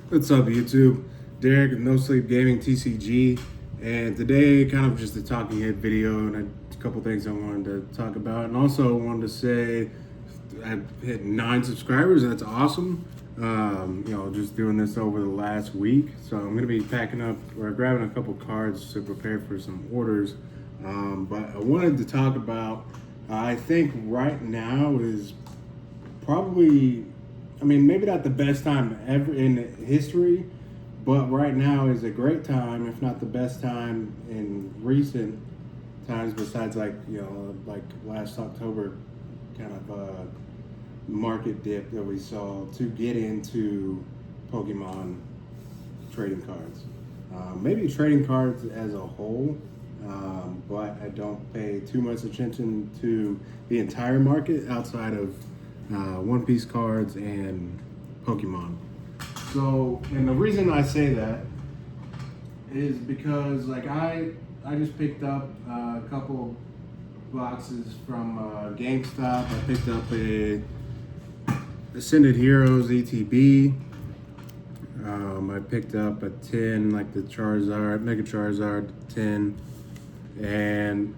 What's up, YouTube? Derek, No Sleep Gaming TCG, and today kind of just a talking head video and a couple things I wanted to talk about, and also wanted to say I've hit 9 subscribers. And that's awesome. Just doing this over the last week, so I'm gonna be packing up or grabbing a couple cards to prepare for some orders. But I wanted to talk about. I think right now is probably, I mean, maybe not the best time ever in history, but right now is a great time, if not the best time in recent times, besides like last October kind of market dip that we saw to get into Pokemon trading cards. Maybe trading cards as a whole, but I don't pay too much attention to the entire market outside of One Piece cards and Pokemon. So, and the reason I say that is because I just picked up a couple boxes from GameStop. I picked up a Ascended Heroes ETB. I picked up a 10, like the Charizard, Mega Charizard 10, and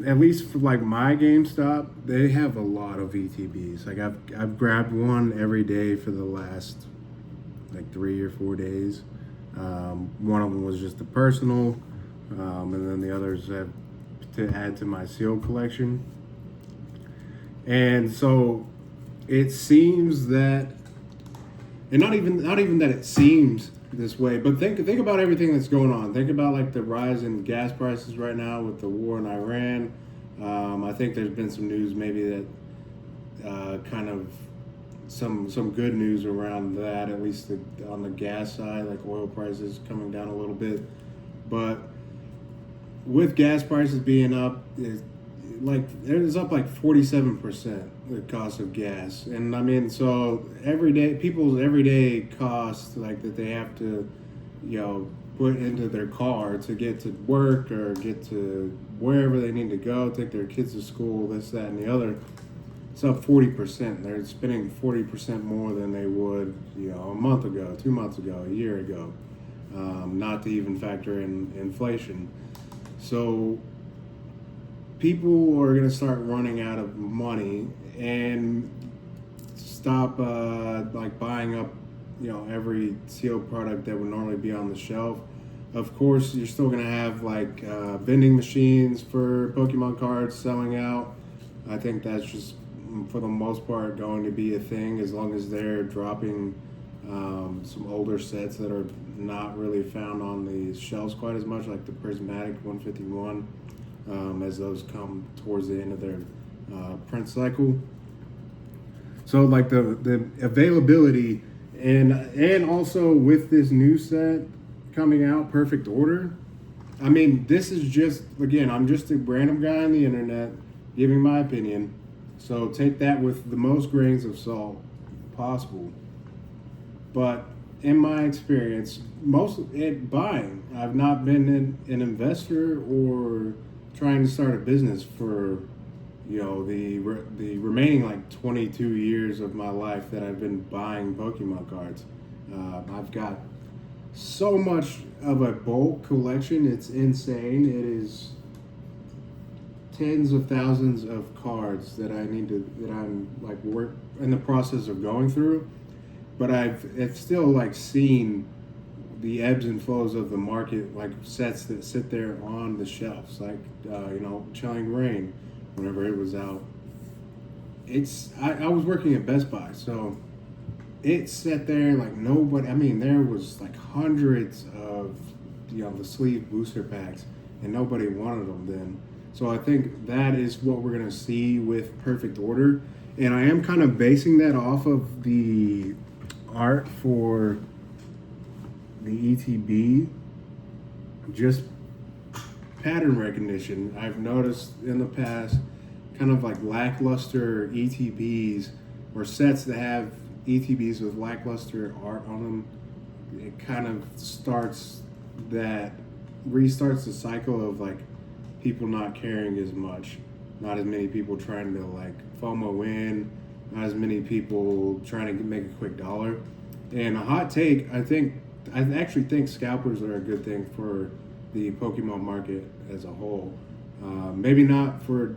at least for like my GameStop, they have a lot of ETBs. Like I've grabbed one every day for the last like 3 or 4 days. One of them was just a personal, and then the others have to add to my sealed collection. And so it seems that, and not even that it seems this way, but think about everything that's going on. Think about like the rise in gas prices right now with the war in Iran. I think there's been some news maybe that kind of some good news around that, at least on the gas side, like oil prices coming down a little bit. But with gas prices being up, it's up like 47% the cost of gas. And I mean, so people's everyday cost, like that they have to put into their car to get to work or get to wherever they need to go, take their kids to school, this, that, and the other. It's up 40%. They're spending 40% more than they would a month ago, 2 months ago, a year ago, not to even factor in inflation. So people are going to start running out of money and stop buying up every sealed product that would normally be on the shelf. Of course, you're still going to have vending machines for Pokemon cards selling out. I think that's just for the most part going to be a thing, as long as they're dropping some older sets that are not really found on the shelves quite as much, like the Prismatic 151, as those come towards the end of their print cycle. So like the availability and also with this new set coming out, Perfect Order. I mean, this is just, again, I'm just a random guy on the internet giving my opinion. So take that with the most grains of salt possible. But in my experience, buying, I've not been an investor or trying to start a business for the remaining like 22 years of my life that I've been buying Pokemon cards. I've got so much of a bulk collection, it's insane. It is tens of thousands of cards that I'm like work in the process of going through. But I've still like seen the ebbs and flows of the market, like sets that sit there on the shelves, like Chilling Rain, whenever it was out. I was working at Best Buy, so it sat there like nobody. I mean, there was like hundreds of the sleeve booster packs, and nobody wanted them then. So I think that is what we're gonna see with Perfect Order, and I am kind of basing that off of the art for the ETB, just pattern recognition. I've noticed in the past kind of like lackluster ETBs or sets that have ETBs with lackluster art on them. It kind of restarts the cycle of like people not caring as much, not as many people trying to like FOMO in not as many people trying to make a quick dollar. And a hot take, I actually think scalpers are a good thing for the Pokemon market as a whole. Maybe not for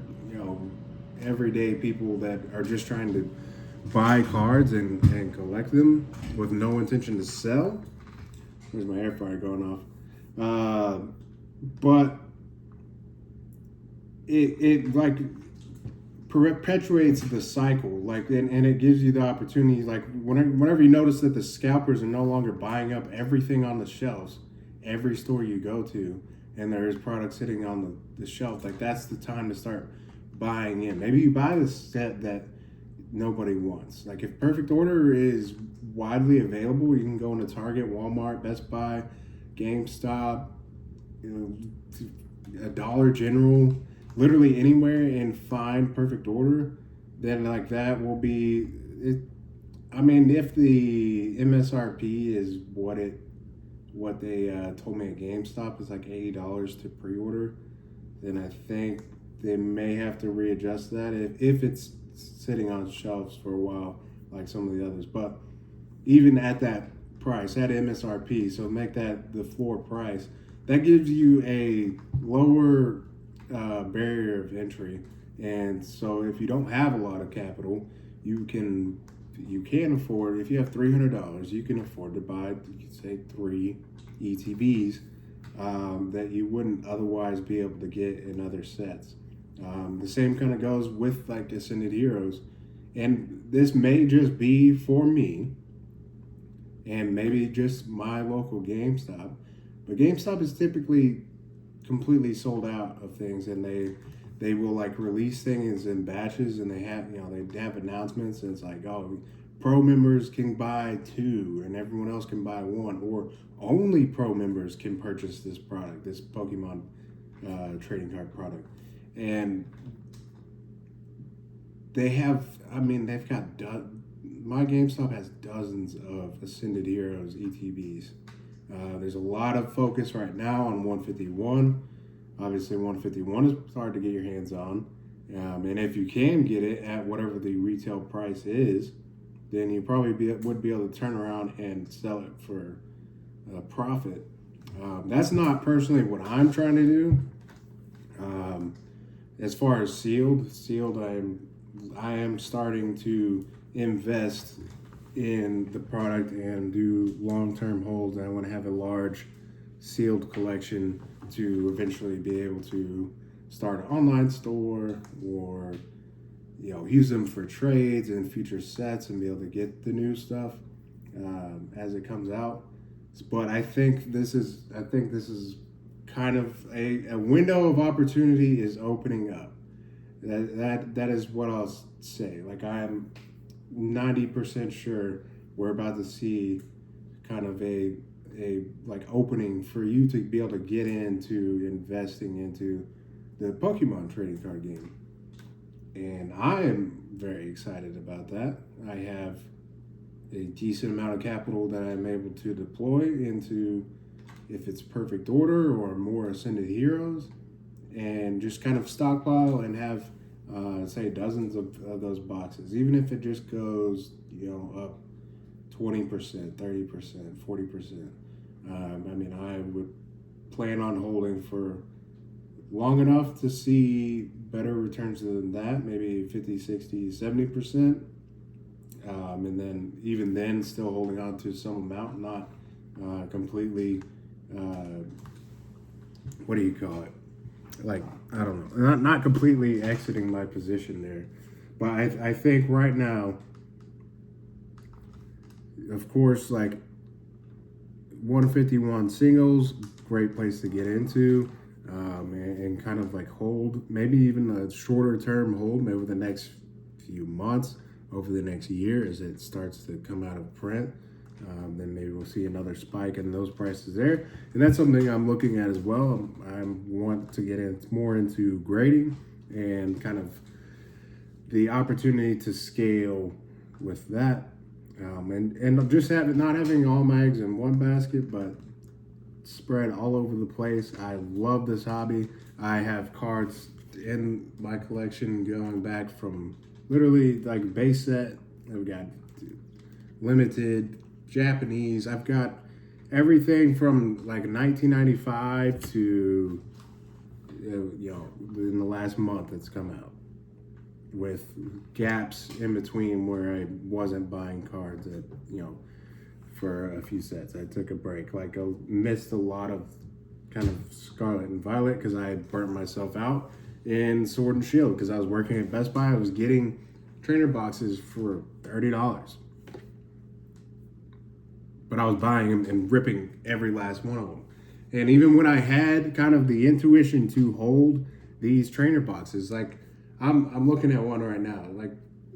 everyday people that are just trying to buy cards and collect them with no intention to sell. There's my air fryer going off. But it like perpetuates the cycle, like, and it gives you the opportunity, like whenever you notice that the scalpers are no longer buying up everything on the shelves, every store you go to, and there is product sitting on the shelf, like that's the time to start buying in. Maybe you buy the set that nobody wants. Like if Perfect Order is widely available, you can go into Target, Walmart, Best Buy, GameStop, a Dollar General, literally anywhere, and find Perfect Order. Then like that will be it. I mean, if the MSRP is what they told me at GameStop is like $80 to pre-order, then I think they may have to readjust that if it's sitting on shelves for a while like some of the others. But even at that price, at MSRP, so make that the floor price, that gives you a lower barrier of entry. And so if you don't have a lot of capital, you can afford, if you have $300, you can afford to buy, say, 3 ETBs that you wouldn't otherwise be able to get in other sets. The same kind of goes with like Ascended Heroes, and this may just be for me and maybe just my local GameStop, but GameStop is typically completely sold out of things, and they will like release things in batches, and they have announcements, and it's like, oh, pro members can buy 2 and everyone else can buy 1, or only pro members can purchase this product, this Pokemon trading card product. And they've got my GameStop has dozens of Ascended Heroes ETBs. There's a lot of focus right now on 151. Obviously, 151 is hard to get your hands on. And if you can get it at whatever the retail price is, then you probably would be able to turn around and sell it for a profit. That's not personally what I'm trying to do. As far as sealed, I am starting to invest in the product and do long-term holds. I want to have a large sealed collection to eventually be able to start an online store, or use them for trades and future sets and be able to get the new stuff as it comes out. But I think this is kind of a window of opportunity is opening up. That is what I'll say. Like, I'm 90% sure we're about to see kind of a like opening for you to be able to get into investing into the Pokemon trading card game. And I am very excited about that. I have a decent amount of capital that I'm able to deploy into, if it's Perfect Order or more Ascended Heroes, and just kind of stockpile and have say dozens of those boxes, even if it just goes up 20%, 30%, 40%. I would plan on holding for long enough to see better returns than that, maybe 50, 60, 70%. And then even then still holding on to some amount, not completely, what do you call it? Like, I don't know, not completely exiting my position there. But I think right now, of course, like 151 singles, great place to get into, and kind of like hold, maybe even a shorter term hold, maybe over the next few months, over the next year as it starts to come out of print. Then maybe we'll see another spike in those prices there. And that's something I'm looking at as well. I want to get more into grading and kind of the opportunity to scale with that. And just not having all my eggs in one basket, but spread all over the place. I love this hobby. I have cards in my collection going back from literally like base set. I've got limited, Japanese. I've got everything from like 1995 to in the last month it's come out, with gaps in between where I wasn't buying cards at for a few sets. I took a break. Like I missed a lot of kind of Scarlet and Violet because I had burnt myself out in Sword and Shield because I was working at Best Buy. I was getting trainer boxes for $30. But I was buying them and ripping every last one of them. And even when I had kind of the intuition to hold these trainer boxes, like I'm looking at one right now, like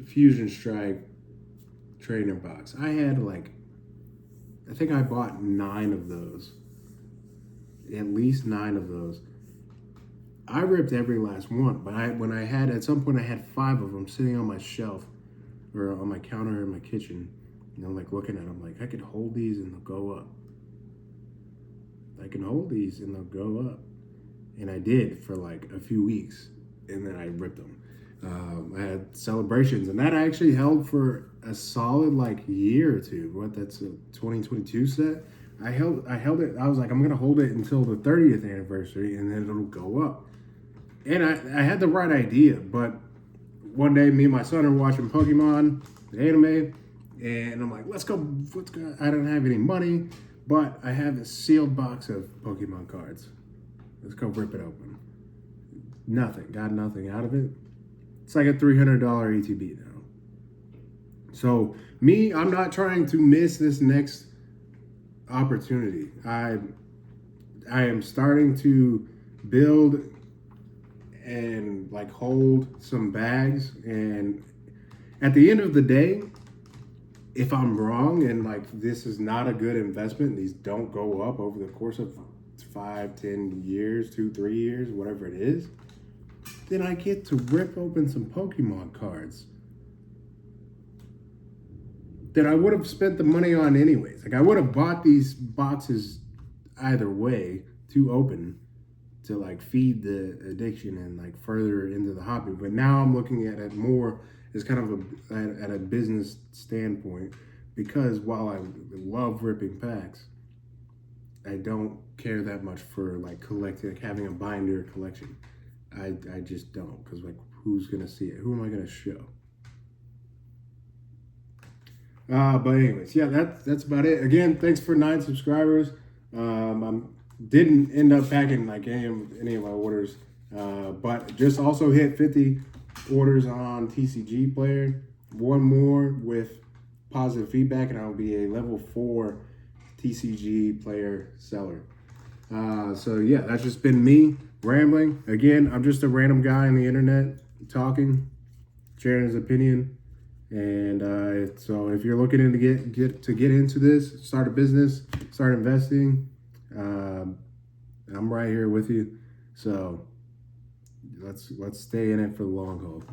Fusion Strike trainer box. I think I bought 9 of those. At least 9 of those. I ripped every last one, but at some point I had 5 of them sitting on my shelf or on my counter in my kitchen, like looking at them, like I could hold these and they'll go up. I can hold these and they'll go up. And I did for like a few weeks, and then I ripped them. I had celebrations, and that actually held for a solid like year or two. That's a 2022 set. I held it. I was like, I'm gonna hold it until the 30th anniversary, and then it'll go up. And I had the right idea, but one day me and my son are watching Pokemon, the anime, and I'm like, let's go. I don't have any money, but I have a sealed box of Pokemon cards. Let's go rip it open. Nothing. Got nothing out of it. It's like a $300 ETB now. So I'm not trying to miss this next opportunity. I am starting to build and like hold some bags, and at the end of the day, if I'm wrong and like this is not a good investment, these don't go up over the course of 5, 10 years, 2, 3 years, whatever it is, then I get to rip open some Pokemon cards that I would have spent the money on anyways. Like I would have bought these boxes either way to open to like feed the addiction and like further into the hobby. But now I'm looking at it more as kind of at a business standpoint, because while I love ripping packs, I don't care that much for like collecting, like having a binder collection. I just don't, because like who's gonna see it? Who am I gonna show? But anyways, yeah, that's about it. Again, thanks for 9 subscribers. I didn't end up packing like any of my orders, but just also hit 50 orders on TCG Player. One more with positive feedback, and I'll be a level 4 TCG Player seller. So yeah, that's just been me rambling. Again, I'm just a random guy on the internet talking, sharing his opinion. And so if you're looking to get into this, start a business, start investing, I'm right here with you. So let's stay in it for the long haul.